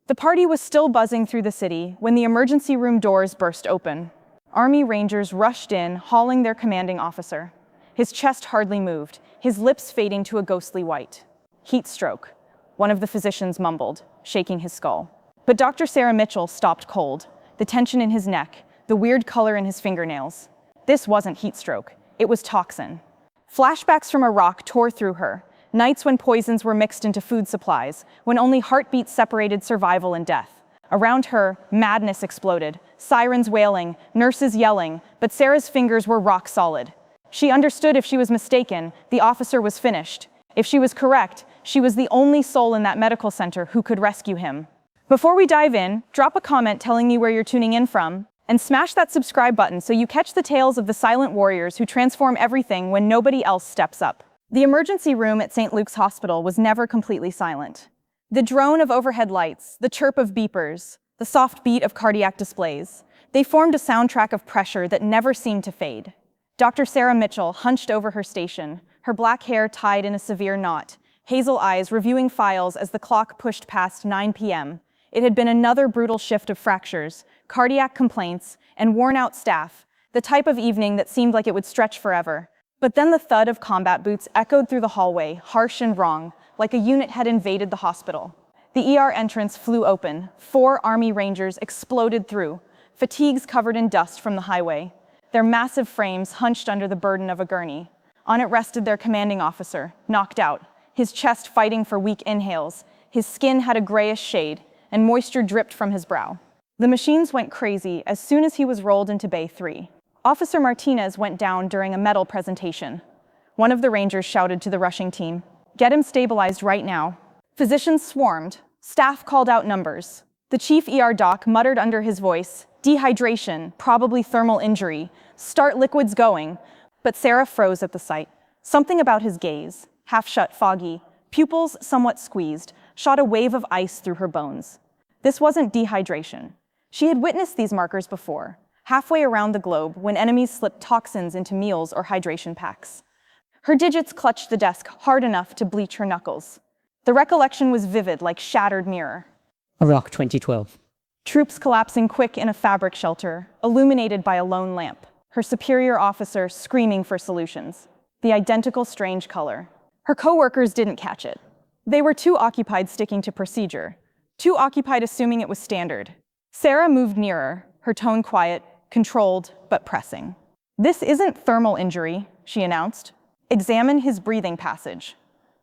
The party was still buzzing through the city when the emergency room doors burst open. Army Rangers rushed in, hauling their commanding officer. His chest hardly moved, his lips fading to a ghostly white. "Heat stroke," one of the physicians mumbled, shaking his skull. But Dr. Sarah Mitchell stopped cold, the tension in his neck, the weird color in his fingernails. This wasn't heat stroke, it was toxin. Flashbacks from Iraq tore through her, nights when poisons were mixed into food supplies, when only heartbeats separated survival and death. Around her, madness exploded, sirens wailing, nurses yelling, but Sarah's fingers were rock solid. She understood if she was mistaken, the officer was finished. If she was correct, she was the only soul in that medical center who could rescue him. Before we dive in, drop a comment telling me where you're tuning in from, and smash that subscribe button so you catch the tales of the silent warriors who transform everything when nobody else steps up. The emergency room at St. Luke's Hospital was never completely silent. The drone of overhead lights, the chirp of beepers, the soft beat of cardiac displays, they formed a soundtrack of pressure that never seemed to fade. Dr. Sarah Mitchell hunched over her station, her black hair tied in a severe knot, hazel eyes reviewing files as the clock pushed past 9 p.m. It had been another brutal shift of fractures, cardiac complaints, and worn-out staff, the type of evening that seemed like it would stretch forever. But then the thud of combat boots echoed through the hallway, harsh and wrong, like a unit had invaded the hospital. The ER entrance flew open. 4 Army Rangers exploded through, fatigues covered in dust from the highway, their massive frames hunched under the burden of a gurney. On it rested their commanding officer, knocked out, his chest fighting for weak inhales. His skin had a grayish shade, and moisture dripped from his brow. The machines went crazy as soon as he was rolled into Bay 3. Officer Martinez went down during a medal presentation. One of the Rangers shouted to the rushing team, "Get him stabilized right now." Physicians swarmed. Staff called out numbers. The chief ER doc muttered under his voice, "Dehydration, probably thermal injury. Start liquids going." But Sarah froze at the sight. Something about his gaze, half-shut, foggy, pupils somewhat squeezed, shot a wave of ice through her bones. This wasn't dehydration. She had witnessed these markers before, halfway around the globe when enemies slipped toxins into meals or hydration packs. Her digits clutched the desk hard enough to bleach her knuckles. The recollection was vivid like shattered mirror. Iraq 2012. Troops collapsing quick in a fabric shelter, illuminated by a lone lamp. Her superior officer screaming for solutions. The identical strange color. Her coworkers didn't catch it. They were too occupied sticking to procedure, too occupied assuming it was standard. Sarah moved nearer, her tone quiet, controlled, but pressing. "This isn't thermal injury," she announced. "Examine his breathing passage.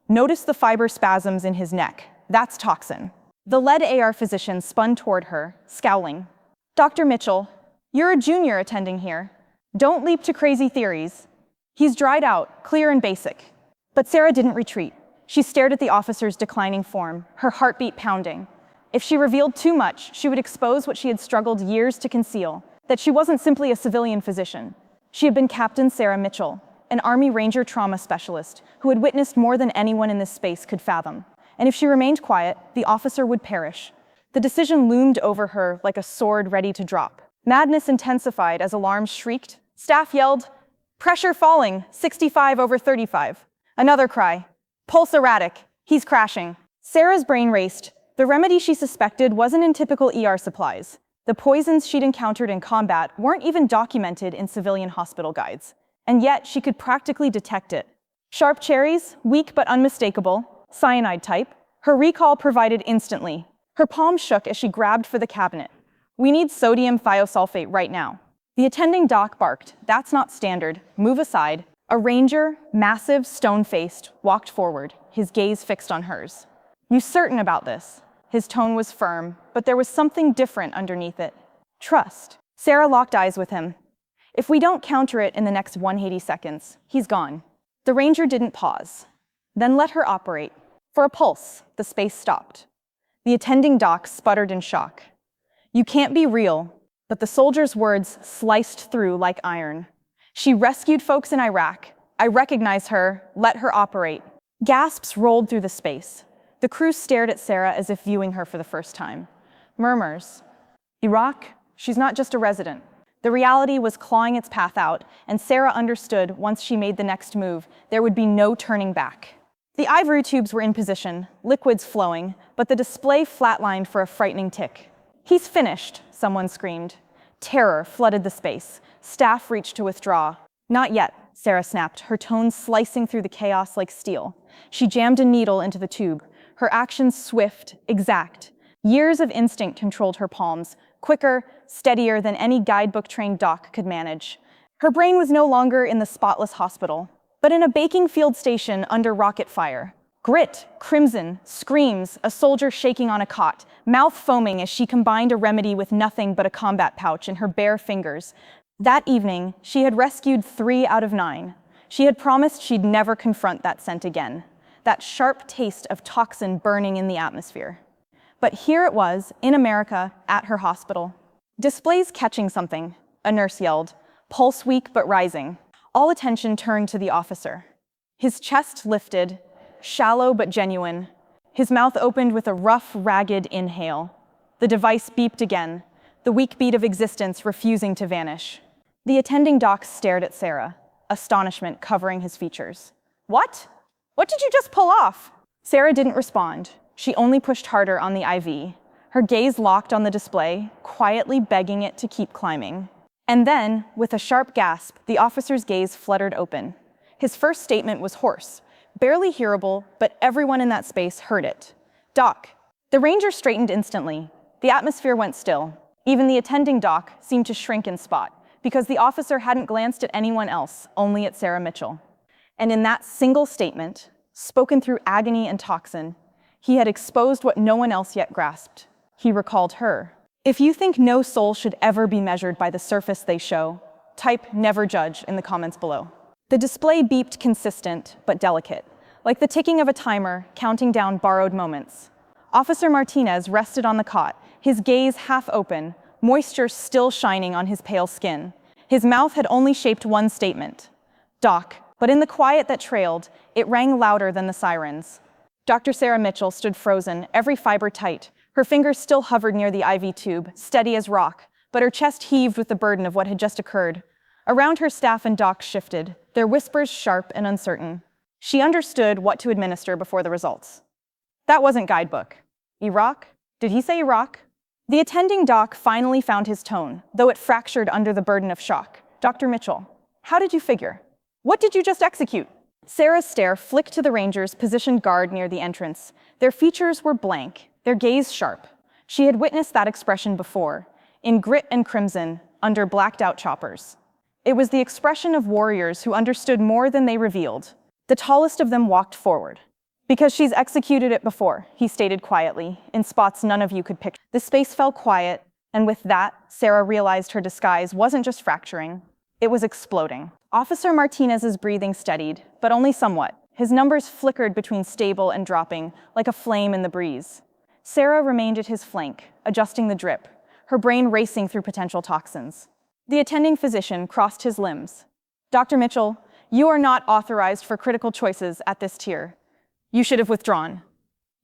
Notice the fiber spasms in his neck. That's toxin." The lead AR physician spun toward her, scowling. "Dr. Mitchell, you're a junior attending here. Don't leap to crazy theories. He's dried out, clear and basic." But Sarah didn't retreat. She stared at the officer's declining form, her heartbeat pounding. If she revealed too much, she would expose what she had struggled years to conceal, that she wasn't simply a civilian physician. She had been Captain Sarah Mitchell, an Army Ranger trauma specialist who had witnessed more than anyone in this space could fathom. And if she remained quiet, the officer would perish. The decision loomed over her like a sword ready to drop. Madness intensified as alarms shrieked. Staff yelled, "Pressure falling, 65/35. Another cry, "Pulse erratic, he's crashing." Sarah's brain raced. The remedy she suspected wasn't in typical ER supplies. The poisons she'd encountered in combat weren't even documented in civilian hospital guides. And yet she could practically detect it. Sharp cherries, weak but unmistakable, cyanide type. Her recall provided instantly. Her palm shook as she grabbed for the cabinet. "We need sodium thiosulfate right now." The attending doc barked, "That's not standard. Move aside." A ranger, massive, stone-faced, walked forward, his gaze fixed on hers. "You certain about this?" His tone was firm, but there was something different underneath it. Trust. Sarah locked eyes with him. "If we don't counter it in the next 180 seconds, he's gone." The ranger didn't pause. Then let her operate. For a pulse, the space stopped. The attending doc sputtered in shock. "You can't be real." But the soldier's words sliced through like iron. "She rescued folks in Iraq. I recognize her. Let her operate." Gasps rolled through the space. The crew stared at Sarah as if viewing her for the first time. Murmurs. Iraq? She's not just a resident. The reality was clawing its path out, and Sarah understood once she made the next move, there would be no turning back. The ivory tubes were in position, liquids flowing, but the display flatlined for a frightening tick. "He's finished," someone screamed. Terror flooded the space. Staff reached to withdraw. "Not yet," Sarah snapped, her tone slicing through the chaos like steel. She jammed a needle into the tube, her actions swift, exact. Years of instinct controlled her palms, quicker, steadier than any guidebook-trained doc could manage. Her brain was no longer in the spotless hospital, but in a baking field station under rocket fire. Grit, crimson, screams, a soldier shaking on a cot, mouth foaming as she combined a remedy with nothing but a combat pouch in her bare fingers. That evening, she had rescued 3 out of 9. She had promised she'd never confront that scent again, that sharp taste of toxin burning in the atmosphere. But here it was, in America, at her hospital. "Display's catching something," a nurse yelled, pulse weak but rising. All attention turned to the officer. His chest lifted, shallow but genuine. His mouth opened with a rough, ragged inhale. The device beeped again, the weak beat of existence refusing to vanish. The attending doc stared at Sarah, astonishment covering his features. "What? What did you just pull off?" Sarah didn't respond. She only pushed harder on the IV, her gaze locked on the display, quietly begging it to keep climbing. And then, with a sharp gasp, the officer's gaze fluttered open. His first statement was hoarse, barely hearable, but everyone in that space heard it. "Doc." The ranger straightened instantly. The atmosphere went still. Even the attending doc seemed to shrink in spot, because the officer hadn't glanced at anyone else, only at Sarah Mitchell. And in that single statement, spoken through agony and toxin, he had exposed what no one else yet grasped. He recalled her. If you think no soul should ever be measured by the surface they show, type "never judge" in the comments below. The display beeped consistent, but delicate, like the ticking of a timer, counting down borrowed moments. Officer Martinez rested on the cot, his gaze half open, moisture still shining on his pale skin. His mouth had only shaped one statement, "Doc," but in the quiet that trailed, it rang louder than the sirens. Dr. Sarah Mitchell stood frozen, every fiber tight. Her fingers still hovered near the IV tube, steady as rock, but her chest heaved with the burden of what had just occurred. Around her, staff and docs shifted, their whispers sharp and uncertain. She understood what to administer before the results. That wasn't guidebook. Iraq? Did he say Iraq? The attending doc finally found his tone, though it fractured under the burden of shock. "Dr. Mitchell, how did you figure? What did you just execute?" Sarah's stare flicked to the rangers positioned guard near the entrance. Their features were blank, their gaze sharp. She had witnessed that expression before, in grit and crimson, under blacked-out choppers. It was the expression of warriors who understood more than they revealed. The tallest of them walked forward. "Because she's executed it before," he stated quietly, in spots none of you could picture. The space fell quiet, and with that, Sarah realized her disguise wasn't just fracturing, it was exploding. Officer Martinez's breathing steadied, but only somewhat. His numbers flickered between stable and dropping, like a flame in the breeze. Sarah remained at his flank, adjusting the drip, her brain racing through potential toxins. The attending physician crossed his limbs. "Dr. Mitchell, you are not authorized for critical choices at this tier. You should have withdrawn."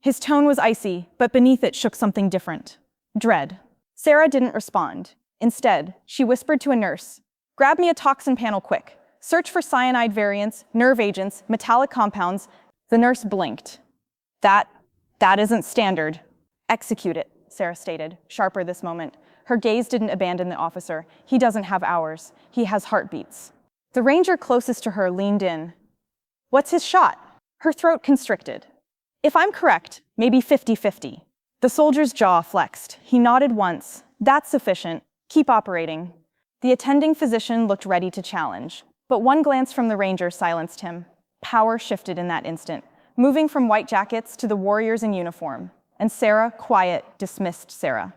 His tone was icy, but beneath it shook something different. Dread. Sarah didn't respond. Instead, she whispered to a nurse, "Grab me a toxin panel quick. Search for cyanide variants, nerve agents, metallic compounds." The nurse blinked. That isn't standard." "Execute it," Sarah stated, sharper this moment. Her gaze didn't abandon the officer. "He doesn't have hours. He has heartbeats." The ranger closest to her leaned in. "What's his shot?" Her throat constricted. "If I'm correct, maybe 50-50. The soldier's jaw flexed. He nodded once. "That's sufficient. Keep operating." The attending physician looked ready to challenge, but one glance from the ranger silenced him. Power shifted in that instant, moving from white jackets to the warriors in uniform, and Sarah, quiet, dismissed Sarah,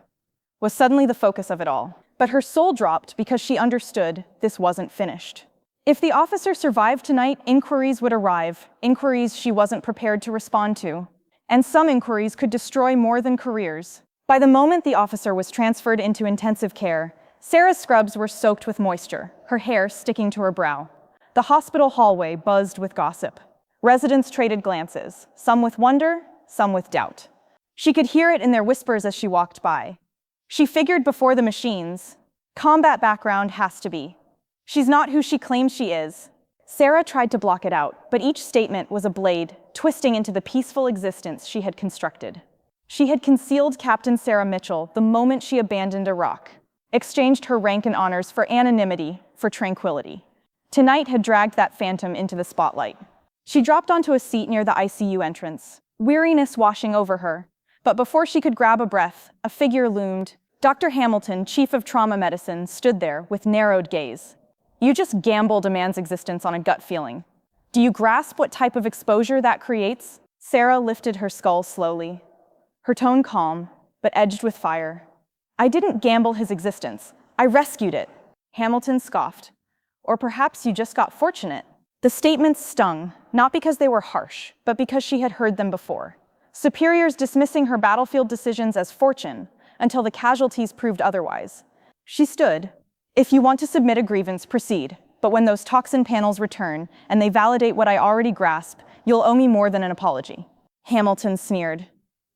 was suddenly the focus of it all. But her soul dropped because she understood this wasn't finished. If the officer survived tonight, inquiries would arrive, inquiries she wasn't prepared to respond to. And some inquiries could destroy more than careers. By the moment the officer was transferred into intensive care, Sarah's scrubs were soaked with moisture, her hair sticking to her brow. The hospital hallway buzzed with gossip. Residents traded glances, some with wonder, some with doubt. She could hear it in their whispers as she walked by. She figured before the machines, combat background has to be. She's not who she claims she is. Sarah tried to block it out, but each statement was a blade, twisting into the peaceful existence she had constructed. She had concealed Captain Sarah Mitchell the moment she abandoned Iraq, exchanged her rank and honors for anonymity, for tranquility. Tonight had dragged that phantom into the spotlight. She dropped onto a seat near the ICU entrance, weariness washing over her. But before she could grab a breath, a figure loomed. Dr. Hamilton, chief of trauma medicine, stood there with narrowed gaze. You just gambled a man's existence on a gut feeling. Do you grasp what type of exposure that creates? Sarah lifted her skull slowly, her tone calm, but edged with fire. I didn't gamble his existence. I rescued it. Hamilton scoffed. Or perhaps you just got fortunate. The statements stung, not because they were harsh, but because she had heard them before. Superiors dismissing her battlefield decisions as fortune, until the casualties proved otherwise. She stood. If you want to submit a grievance, proceed. But when those toxin panels return, and they validate what I already grasp, you'll owe me more than an apology. Hamilton sneered.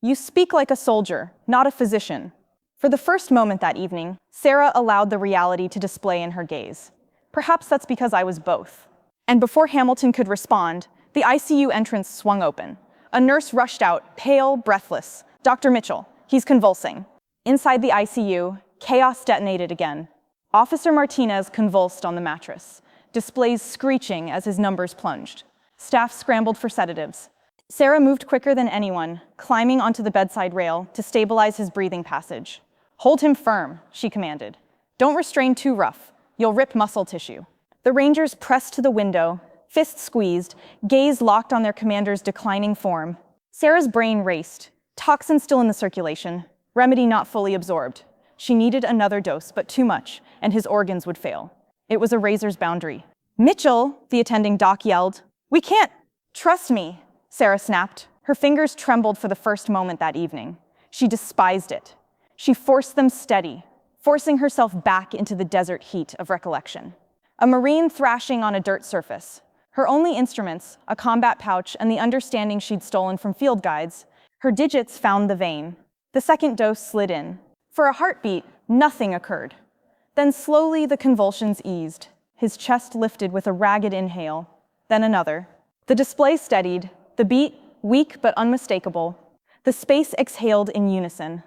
You speak like a soldier, not a physician. For the first moment that evening, Sarah allowed the reality to display in her gaze. Perhaps that's because I was both. And before Hamilton could respond, the ICU entrance swung open. A nurse rushed out, pale, breathless. Dr. Mitchell, he's convulsing. Inside the ICU, chaos detonated again. Officer Martinez convulsed on the mattress, displays screeching as his numbers plunged. Staff scrambled for sedatives. Sarah moved quicker than anyone, climbing onto the bedside rail to stabilize his breathing passage. Hold him firm, she commanded. Don't restrain too rough. You'll rip muscle tissue. The Rangers pressed to the window, fists squeezed, gaze locked on their commander's declining form. Sarah's brain raced, toxin still in the circulation, remedy not fully absorbed. She needed another dose, but too much, and his organs would fail. It was a razor's boundary. Mitchell, the attending doc yelled. We can't. Trust me, Sarah snapped. Her fingers trembled for the first moment that evening. She despised it. She forced them steady, forcing herself back into the desert heat of recollection. A Marine thrashing on a dirt surface. Her only instruments, a combat pouch and the understanding she'd stolen from field guides. Her digits found the vein. The second dose slid in. For a heartbeat, nothing occurred. Then slowly the convulsions eased. His chest lifted with a ragged inhale, then another. The display steadied, the beat, weak but unmistakable. The space exhaled in unison.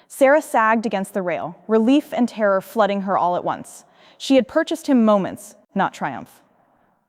Sarah sagged against the rail, relief and terror flooding her all at once. She had purchased him moments, not triumph.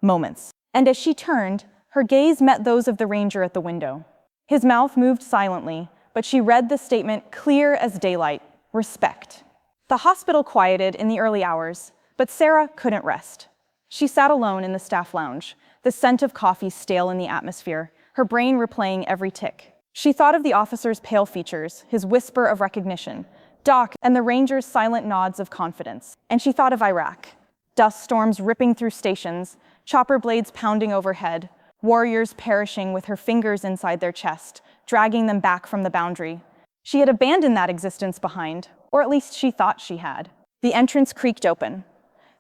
Moments. And as she turned, her gaze met those of the Ranger at the window. His mouth moved silently, but she read the statement clear as daylight. Respect. The hospital quieted in the early hours, but Sarah couldn't rest. She sat alone in the staff lounge, the scent of coffee stale in the atmosphere, her brain replaying every tick. She thought of the officer's pale features, his whisper of recognition, Doc, and the Ranger's silent nods of confidence. And she thought of Iraq. Dust storms ripping through stations, chopper blades pounding overhead, warriors perishing with her fingers inside their chest, dragging them back from the boundary. She had abandoned that existence behind, or at least she thought she had. The entrance creaked open.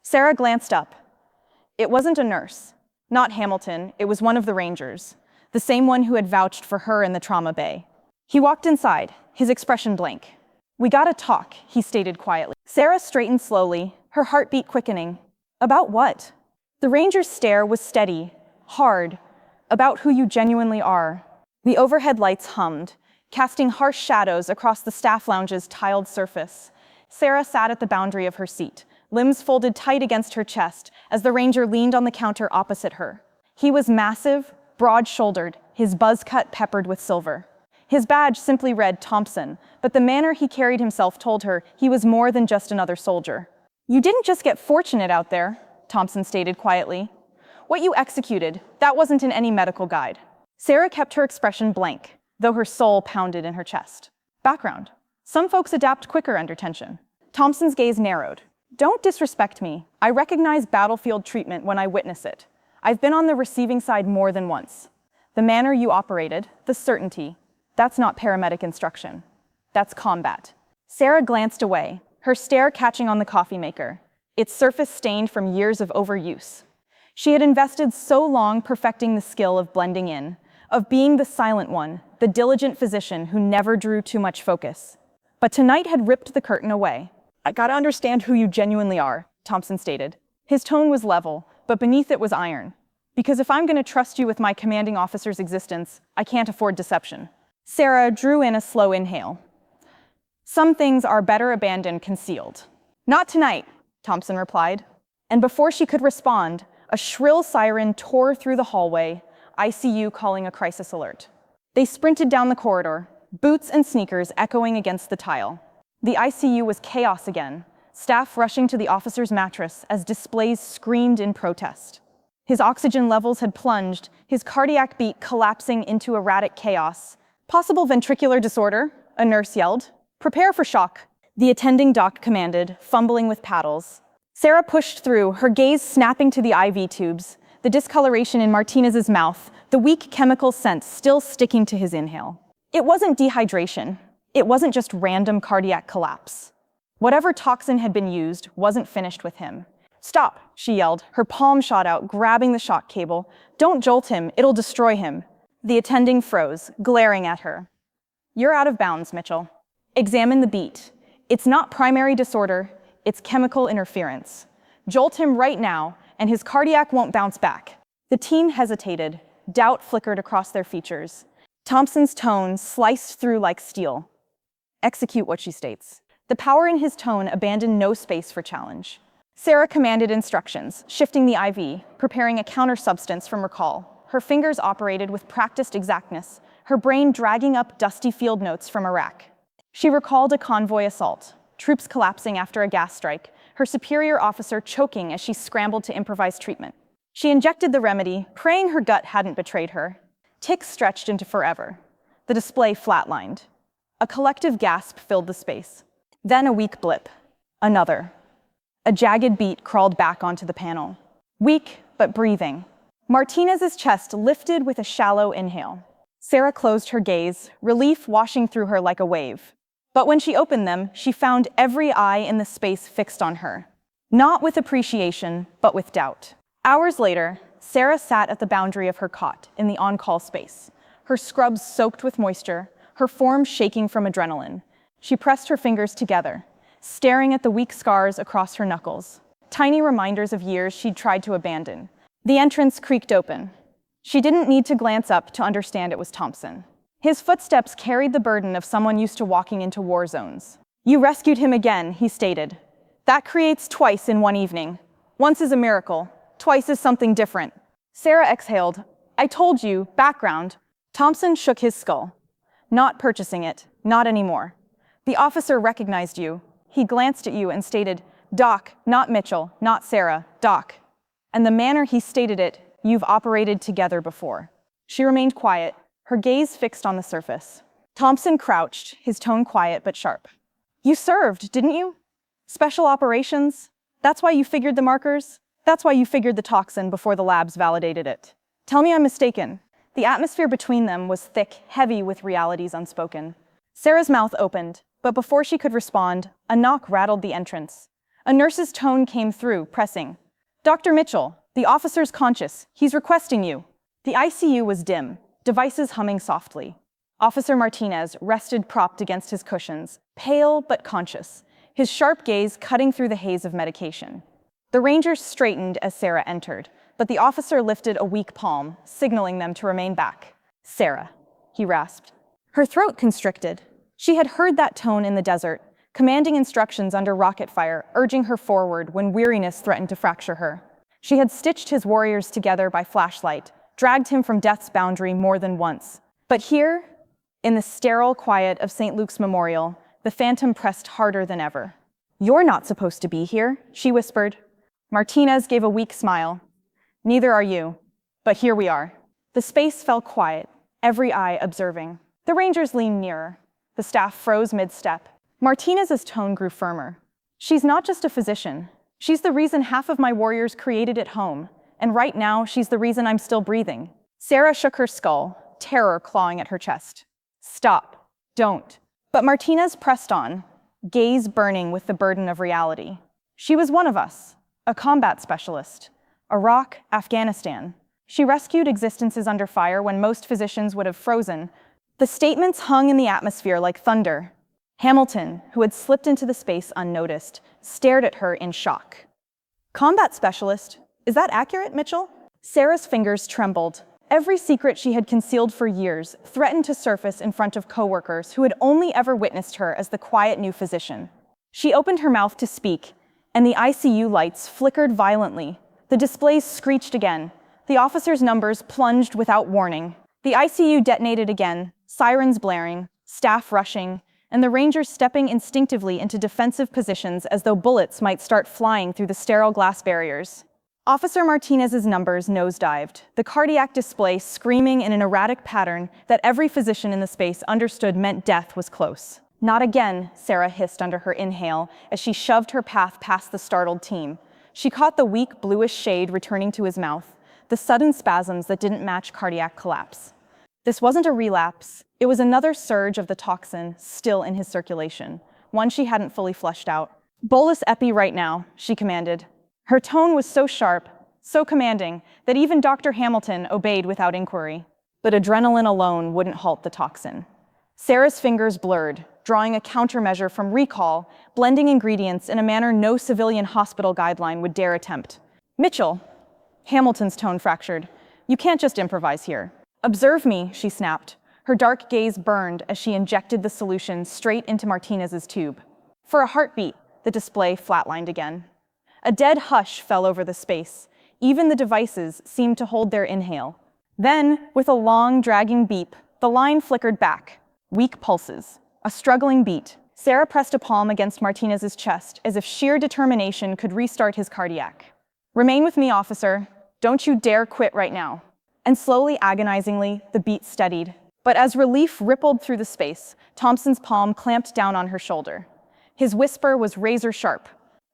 Sarah glanced up. It wasn't a nurse. Not Hamilton, it was one of the Rangers, the same one who had vouched for her in the trauma bay. He walked inside, his expression blank. We gotta talk, he stated quietly. Sarah straightened slowly, her heartbeat quickening. About what? The Ranger's stare was steady, hard, about who you genuinely are. The overhead lights hummed, casting harsh shadows across the staff lounge's tiled surface. Sarah sat at the boundary of her seat, limbs folded tight against her chest as the Ranger leaned on the counter opposite her. He was massive, broad-shouldered, his buzz cut peppered with silver. His badge simply read Thompson, but the manner he carried himself told her he was more than just another soldier. You didn't just get fortunate out there, Thompson stated quietly. What you executed, that wasn't in any medical guide. Sarah kept her expression blank, though her soul pounded in her chest. Background. Some folks adapt quicker under tension. Thompson's gaze narrowed. Don't disrespect me. I recognize battlefield treatment when I witness it. I've been on the receiving side more than once. The manner you operated, the certainty, that's not paramedic instruction. That's combat. Sarah glanced away, her stare catching on the coffee maker, its surface stained from years of overuse. She had invested so long perfecting the skill of blending in, of being the silent one, the diligent physician who never drew too much focus. But tonight had ripped the curtain away. I gotta understand who you genuinely are, Thompson stated. His tone was level, but beneath it was iron. Because if I'm going to trust you with my commanding officer's existence, I can't afford deception. Sarah drew in a slow inhale. Some things are better abandoned concealed. Not tonight, Thompson replied. And before she could respond, a shrill siren tore through the hallway, ICU calling a crisis alert. They sprinted down the corridor, boots and sneakers echoing against the tile. The ICU was chaos again, staff rushing to the officer's mattress as displays screamed in protest. His oxygen levels had plunged, his cardiac beat collapsing into erratic chaos. Possible ventricular disorder, a nurse yelled. Prepare for shock, the attending doc commanded, fumbling with paddles. Sarah pushed through, her gaze snapping to the IV tubes, the discoloration in Martinez's mouth, the weak chemical scent still sticking to his inhale. It wasn't dehydration. It wasn't just random cardiac collapse. Whatever toxin had been used wasn't finished with him. Stop, she yelled, her palm shot out, grabbing the shock cable. Don't jolt him, it'll destroy him. The attending froze, glaring at her. You're out of bounds, Mitchell. Examine the beat. It's not primary disorder, it's chemical interference. Jolt him right now, and his cardiac won't bounce back. The team hesitated, doubt flickered across their features. Thompson's tone sliced through like steel. Execute what she states. The power in his tone abandoned no space for challenge. Sarah commanded instructions, shifting the IV, preparing a counter substance from recall. Her fingers operated with practiced exactness, her brain dragging up dusty field notes from Iraq. She recalled a convoy assault, troops collapsing after a gas strike, her superior officer choking as she scrambled to improvise treatment. She injected the remedy, praying her gut hadn't betrayed her. Ticks stretched into forever. The display flatlined. A collective gasp filled the space. Then a weak blip. Another. A jagged beat crawled back onto the panel. Weak, but breathing. Martinez's chest lifted with a shallow inhale. Sarah closed her gaze, relief washing through her like a wave. But when she opened them, she found every eye in the space fixed on her. Not with appreciation, but with doubt. Hours later, Sarah sat at the boundary of her cot in the on-call space, her scrubs soaked with moisture, her form shaking from adrenaline. She pressed her fingers together, staring at the weak scars across her knuckles, tiny reminders of years she'd tried to abandon. The entrance creaked open. She didn't need to glance up to understand it was Thompson. His footsteps carried the burden of someone used to walking into war zones. You rescued him again, he stated. That creates twice in one evening. Once is a miracle, twice is something different. Sarah exhaled. I told you, background. Thompson shook his skull. Not purchasing it, not anymore. The officer recognized you. He glanced at you and stated, Doc, not Mitchell, not Sarah, Doc. And the manner he stated it, you've operated together before. She remained quiet, her gaze fixed on the surface. Thompson crouched, his tone quiet but sharp. You served, didn't you? Special operations? That's why you figured the markers? That's why you figured the toxin before the labs validated it. Tell me I'm mistaken. The atmosphere between them was thick, heavy with realities unspoken. Sarah's mouth opened, but before she could respond, a knock rattled the entrance. A nurse's tone came through, pressing. Dr. Mitchell, the officer's conscious. He's requesting you. The ICU was dim, devices humming softly. Officer Martinez rested propped against his cushions, pale but conscious, his sharp gaze cutting through the haze of medication. The Rangers straightened as Sarah entered, but the officer lifted a weak palm, signaling them to remain back. Sarah, he rasped. Her throat constricted. She had heard that tone in the desert, commanding instructions under rocket fire, urging her forward when weariness threatened to fracture her. She had stitched his warriors together by flashlight, dragged him from death's boundary more than once. But here, in the sterile quiet of St. Luke's Memorial, the phantom pressed harder than ever. You're not supposed to be here, she whispered. Martinez gave a weak smile. Neither are you, but here we are. The space fell quiet, every eye observing. The Rangers leaned nearer. The staff froze mid-step. Martinez's tone grew firmer. She's not just a physician. She's the reason half of my warriors created at home, and right now she's the reason I'm still breathing. Sarah shook her skull, terror clawing at her chest. Stop. Don't. But Martinez pressed on, gaze burning with the burden of reality. She was one of us, a combat specialist. Iraq, Afghanistan. She rescued existences under fire when most physicians would have frozen. The statements hung in the atmosphere like thunder. Hamilton, who had slipped into the space unnoticed, stared at her in shock. Combat specialist? Is that accurate, Mitchell? Sarah's fingers trembled. Every secret she had concealed for years threatened to surface in front of coworkers who had only ever witnessed her as the quiet new physician. She opened her mouth to speak, and the ICU lights flickered violently. The displays screeched again. The officers' numbers plunged without warning. The ICU detonated again, sirens blaring, staff rushing, and the Rangers stepping instinctively into defensive positions as though bullets might start flying through the sterile glass barriers. Officer Martinez's numbers nosedived, the cardiac display screaming in an erratic pattern that every physician in the space understood meant death was close. Not again, Sarah hissed under her inhale as she shoved her path past the startled team. She caught the weak bluish shade returning to his mouth, the sudden spasms that didn't match cardiac collapse. This wasn't a relapse. It was another surge of the toxin still in his circulation, one she hadn't fully flushed out. "Bolus epi right now," she commanded. Her tone was so sharp, so commanding, that even Dr. Hamilton obeyed without inquiry. But adrenaline alone wouldn't halt the toxin. Sarah's fingers blurred, drawing a countermeasure from recall, blending ingredients in a manner no civilian hospital guideline would dare attempt. "Mitchell," Hamilton's tone fractured, "you can't just improvise here. Observe me," she snapped. Her dark gaze burned as she injected the solution straight into Martinez's tube. For a heartbeat, the display flatlined again. A dead hush fell over the space. Even the devices seemed to hold their inhale. Then, with a long, dragging beep, the line flickered back. Weak pulses. A struggling beat. Sarah pressed a palm against Martinez's chest as if sheer determination could restart his cardiac. "Remain with me, officer. Don't you dare quit right now." And slowly, agonizingly, the beat steadied. But as relief rippled through the space, Thompson's palm clamped down on her shoulder. His whisper was razor sharp.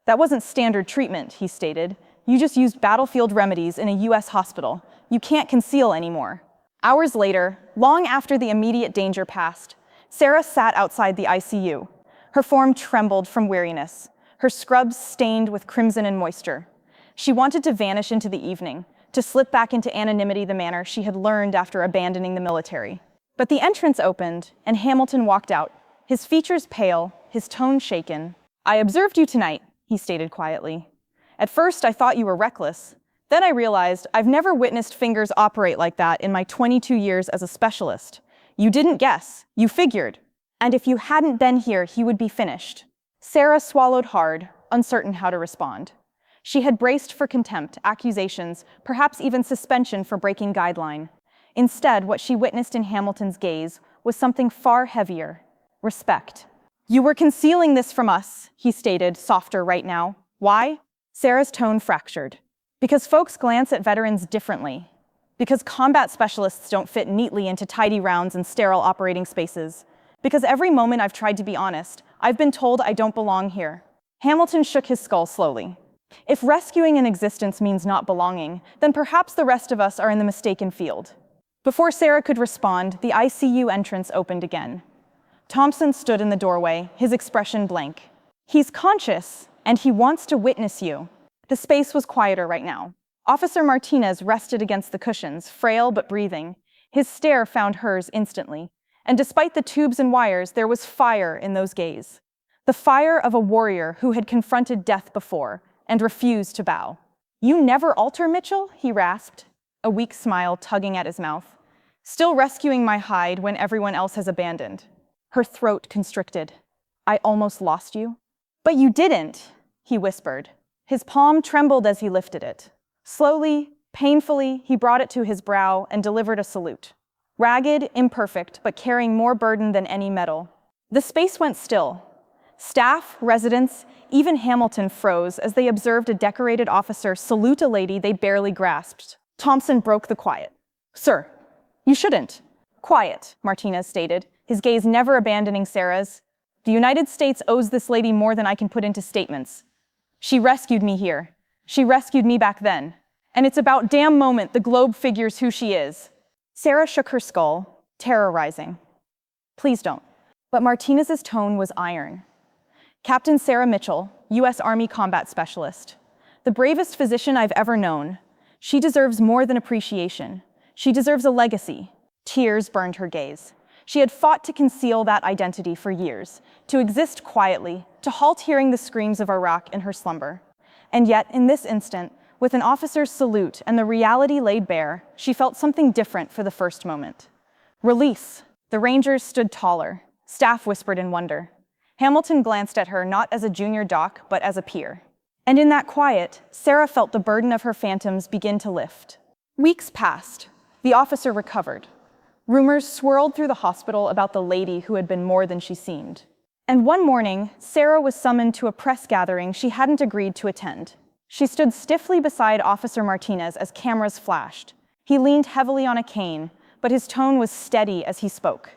"That wasn't standard treatment," he stated. "You just used battlefield remedies in a US hospital. You can't conceal anymore." Hours later, long after the immediate danger passed, Sarah sat outside the ICU. Her form trembled from weariness, her scrubs stained with crimson and moisture. She wanted to vanish into the evening, to slip back into anonymity the manner she had learned after abandoning the military. But the entrance opened, and Hamilton walked out, his features pale, his tone shaken. "I observed you tonight," he stated quietly. "At first, I thought you were reckless. Then I realized I've never witnessed fingers operate like that in my 22 years as a specialist. You didn't guess, you figured. And if you hadn't been here, he would be finished." Sarah swallowed hard, uncertain how to respond. She had braced for contempt, accusations, perhaps even suspension for breaking guideline. Instead, what she witnessed in Hamilton's gaze was something far heavier: respect. "You were concealing this from us," he stated, softer right now. "Why?" Sarah's tone fractured. "Because folks glance at veterans differently. Because combat specialists don't fit neatly into tidy rounds and sterile operating spaces. Because every moment I've tried to be honest, I've been told I don't belong here." Hamilton shook his skull slowly. "If rescuing an existence means not belonging, then perhaps the rest of us are in the mistaken field." Before Sarah could respond, the ICU entrance opened again. Thompson stood in the doorway, his expression blank. "He's conscious, and he wants to witness you." The space was quieter right now. Officer Martinez rested against the cushions, frail but breathing. His stare found hers instantly. And despite the tubes and wires, there was fire in those gaze. The fire of a warrior who had confronted death before and refused to bow. "You never alter, Mitchell?" he rasped, a weak smile tugging at his mouth. "Still rescuing my hide when everyone else has abandoned." Her throat constricted. "I almost lost you." "But you didn't," he whispered. His palm trembled as he lifted it. Slowly, painfully, he brought it to his brow and delivered a salute. Ragged, imperfect, but carrying more burden than any medal. The space went still. Staff, residents, even Hamilton froze as they observed a decorated officer salute a lady they barely grasped. Thompson broke the quiet. "Sir, you shouldn't." "Quiet," Martinez stated, his gaze never abandoning Sarah's. "The United States owes this lady more than I can put into statements. She rescued me here. She rescued me back then. And it's about damn moment the globe figures who she is." Sarah shook her skull, terrorizing. "Please don't." But Martinez's tone was iron. "Captain Sarah Mitchell, U.S. Army combat specialist. The bravest physician I've ever known. She deserves more than appreciation. She deserves a legacy." Tears burned her gaze. She had fought to conceal that identity for years, to exist quietly, to halt hearing the screams of Iraq in her slumber. And yet, in this instant, With an officer's salute and the reality laid bare, she felt something different for the first moment. Release. The Rangers stood taller. Staff whispered in wonder. Hamilton glanced at her not as a junior doc, but as a peer. And in that quiet, Sarah felt the burden of her phantoms begin to lift. Weeks passed. The officer recovered. Rumors swirled through the hospital about the lady who had been more than she seemed. And one morning, Sarah was summoned to a press gathering she hadn't agreed to attend. She stood stiffly beside Officer Martinez as cameras flashed. He leaned heavily on a cane, but his tone was steady as he spoke.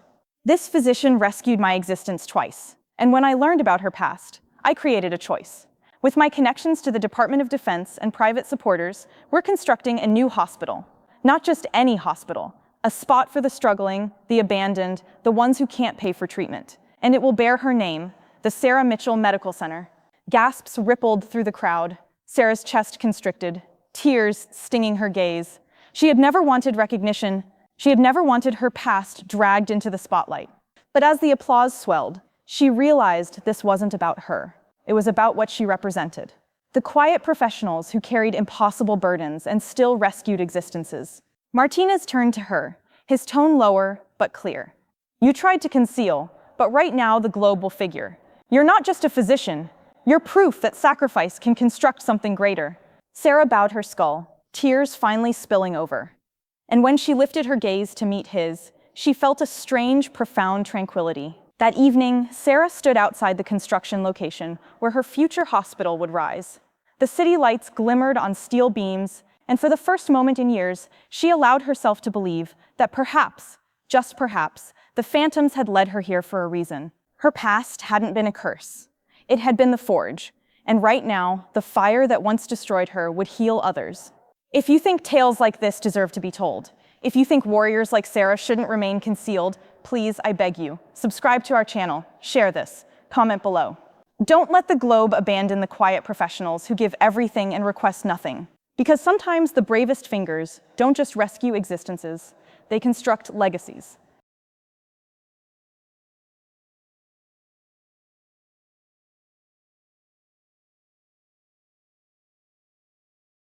This physician rescued my existence twice, and when I learned about her past, I created a choice. With my connections to the Department of Defense and private supporters, we're constructing a new hospital. Not just any hospital, a spot for the struggling, the abandoned, the ones who can't pay for treatment. And it will bear her name, the Sarah Mitchell Medical Center. Gasps rippled through the crowd, Sarah's chest constricted, tears stinging her gaze. She had never wanted recognition. She had never wanted her past dragged into the spotlight. But as the applause swelled, she realized this wasn't about her. It was about what she represented. The quiet professionals who carried impossible burdens and still rescued existences. Martinez turned to her, his tone lower but clear. You tried to conceal, but right now the globe will figure. You're not just a physician. You're proof that sacrifice can construct something greater. Sarah bowed her skull, tears finally spilling over. And when she lifted her gaze to meet his, she felt a strange, profound tranquility. That evening, Sarah stood outside the construction location where her future hospital would rise. The city lights glimmered on steel beams, and for the first moment in years, she allowed herself to believe that perhaps, just perhaps, the phantoms had led her here for a reason. Her past hadn't been a curse. It had been the forge, and right now, the fire that once destroyed her would heal others. If you think tales like this deserve to be told, if you think warriors like Sarah shouldn't remain concealed, please, I beg you, subscribe to our channel, share this, comment below. Don't let the globe abandon the quiet professionals who give everything and request nothing. Because sometimes the bravest fingers don't just rescue existences, they construct legacies.